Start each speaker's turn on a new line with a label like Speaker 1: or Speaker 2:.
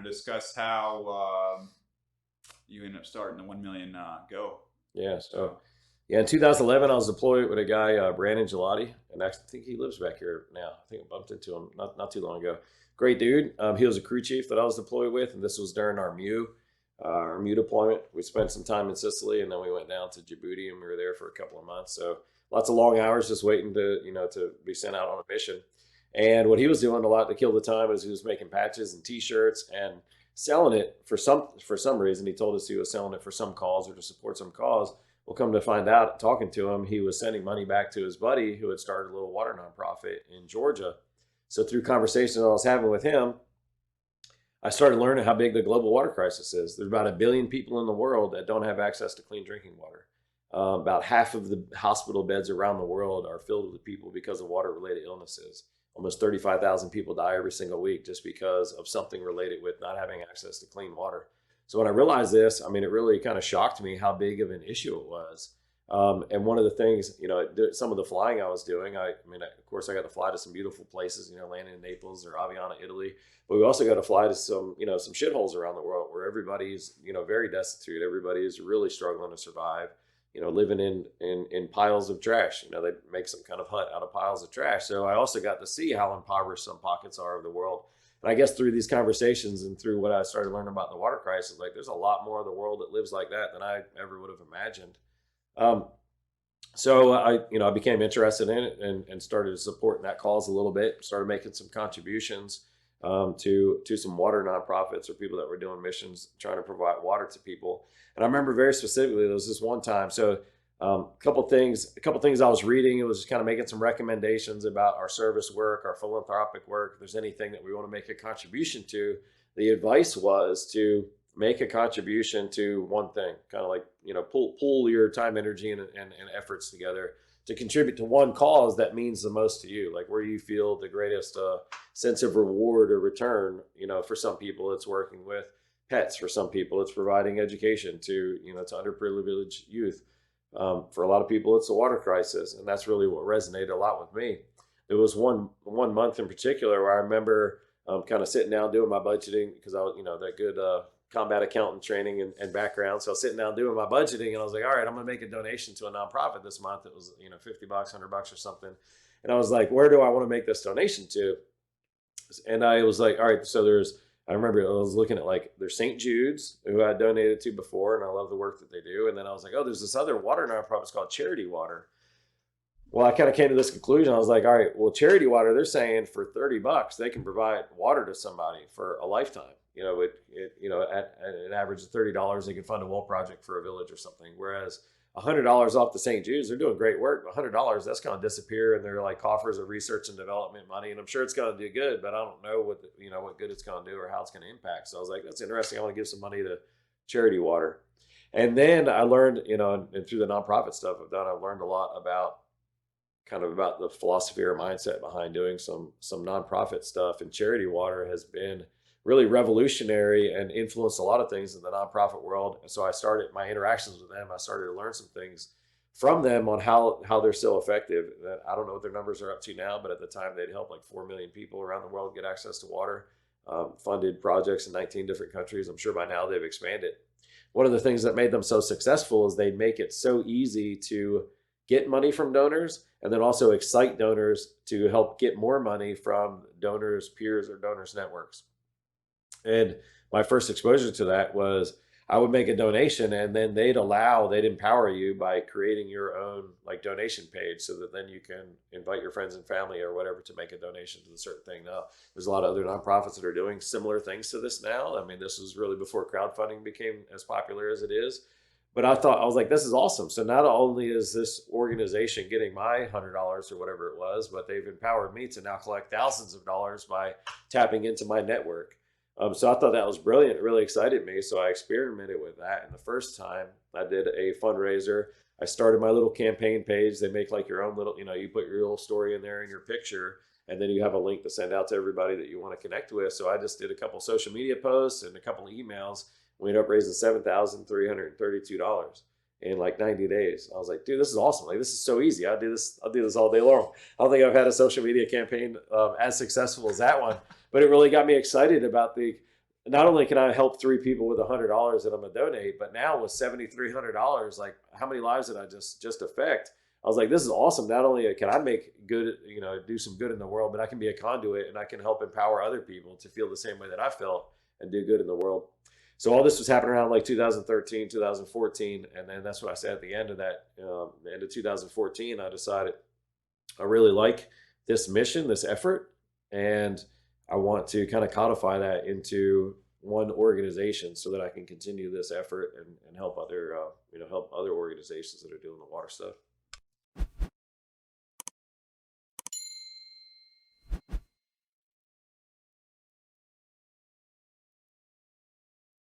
Speaker 1: to discuss how you ended up starting the 1 million go.
Speaker 2: Yeah. So, yeah, in 2011, I was deployed with a guy, Brandon Gelati, and I think he lives back here now. I think I bumped into him not too long ago. Great dude. He was a crew chief that I was deployed with, and this was during our MEU deployment. We spent some time in Sicily, and then we went down to Djibouti, and we were there for a couple of months. So lots of long hours just waiting to be sent out on a mission. And what he was doing a lot to kill the time is he was making patches and T-shirts and selling it for some reason. He told us he was selling it for some cause or to support some cause. We'll come to find out, talking to him, he was sending money back to his buddy who had started a little water nonprofit in Georgia. So through conversations I was having with him, I started learning how big the global water crisis is. There's about 1 billion people in the world that don't have access to clean drinking water. About half of the hospital beds around the world are filled with people because of water-related illnesses. Almost 35,000 people die every single week just because of something related with not having access to clean water. So when I realized this, I mean, it really kind of shocked me how big of an issue it was. And one of the things, some of the flying I was doing, of course, I got to fly to some beautiful places, landing in Naples or Aviano, Italy. But we also got to fly to some shitholes around the world where everybody's, very destitute. Everybody is really struggling to survive, living in piles of trash. They make some kind of hut out of piles of trash. So I also got to see how impoverished some pockets are of the world. And I guess through these conversations and through what I started learning about the water crisis, like there's a lot more of the world that lives like that than I ever would have imagined. So I became interested in it and started supporting that cause a little bit. Started making some contributions to some water nonprofits or people that were doing missions trying to provide water to people. And I remember very specifically there was this one time. So a couple things I was reading. It was just kind of making some recommendations about our service work, our philanthropic work. If there's anything that we want to make a contribution to, the advice was to make a contribution to one thing, kind of like, pull your time, energy, and efforts together to contribute to one cause that means the most to you, like where you feel the greatest sense of reward or return. For some people, it's working with pets. For some people, it's providing education to underprivileged youth. For a lot of people, it's the water crisis, and that's really what resonated a lot with me. There was one month in particular where I remember kind of sitting down doing my budgeting because I was, that good combat accountant training and background. So I was sitting down doing my budgeting, and I was like, all right, I'm going to make a donation to a nonprofit this month. It was, $50, $100 or something. And I was like, where do I want to make this donation to? And I was like, all right, so I remember I was looking at like there's St. Jude's, who I donated to before, and I love the work that they do. And then I was like, oh, there's this other water nonprofit called Charity Water. Well, I kind of came to this conclusion. I was like, all right, well, Charity Water, they're saying for $30 they can provide water to somebody for a lifetime. At an average of $30, they can fund a well project for a village or something. Whereas $100 off the St. Jude's, they're doing great work. $100, that's going to disappear, and they're like coffers of research and development money. And I'm sure it's going to do good, but I don't know what good it's going to do or how it's going to impact. So I was like, that's interesting. I want to give some money to Charity Water. And then I learned, and through the nonprofit stuff I've done, I've learned a lot about the philosophy or mindset behind doing some nonprofit stuff. And Charity Water has been really revolutionary and influenced a lot of things in the nonprofit world. And so I started my interactions with them. I started to learn some things from them on how they're so effective. I don't know what their numbers are up to now, but at the time they'd helped like 4 million people around the world get access to water, funded projects in 19 different countries. I'm sure by now they've expanded. One of the things that made them so successful is they make it so easy to get money from donors and then also excite donors to help get more money from donors, peers, or donors networks. And my first exposure to that was I would make a donation, and then they'd empower you by creating your own like donation page so that then you can invite your friends and family or whatever to make a donation to the certain thing. Now, there's a lot of other nonprofits that are doing similar things to this now. I mean, this was really before crowdfunding became as popular as it is. But I was like, this is awesome. So not only is this organization getting my $100 or whatever it was, but they've empowered me to now collect thousands of dollars by tapping into my network. So I thought that was brilliant. It really excited me. So I experimented with that. And the first time I did a fundraiser, I started my little campaign page. They make like your own little, you put your little story in there and your picture, and then you have a link to send out to everybody that you want to connect with. So I just did a couple social media posts and a couple of emails. We ended up raising $7,332 in like 90 days. I was like, dude, this is awesome. Like, this is so easy. I'll do this all day long. I don't think I've had a social media campaign as successful as that one, but it really got me excited about the not only can I help 3 people with $100 that I'm gonna donate, but now with $7,300, like how many lives did I just affect? I was like, this is awesome. Not only can I make good, do some good in the world, but I can be a conduit and I can help empower other people to feel the same way that I felt and do good in the world. So all this was happening around like 2013, 2014, and then that's what I said at the end of that, the end of 2014. I decided I really like this mission, this effort, and I want to kind of codify that into one organization so that I can continue this effort and help other help other organizations that are doing the water stuff.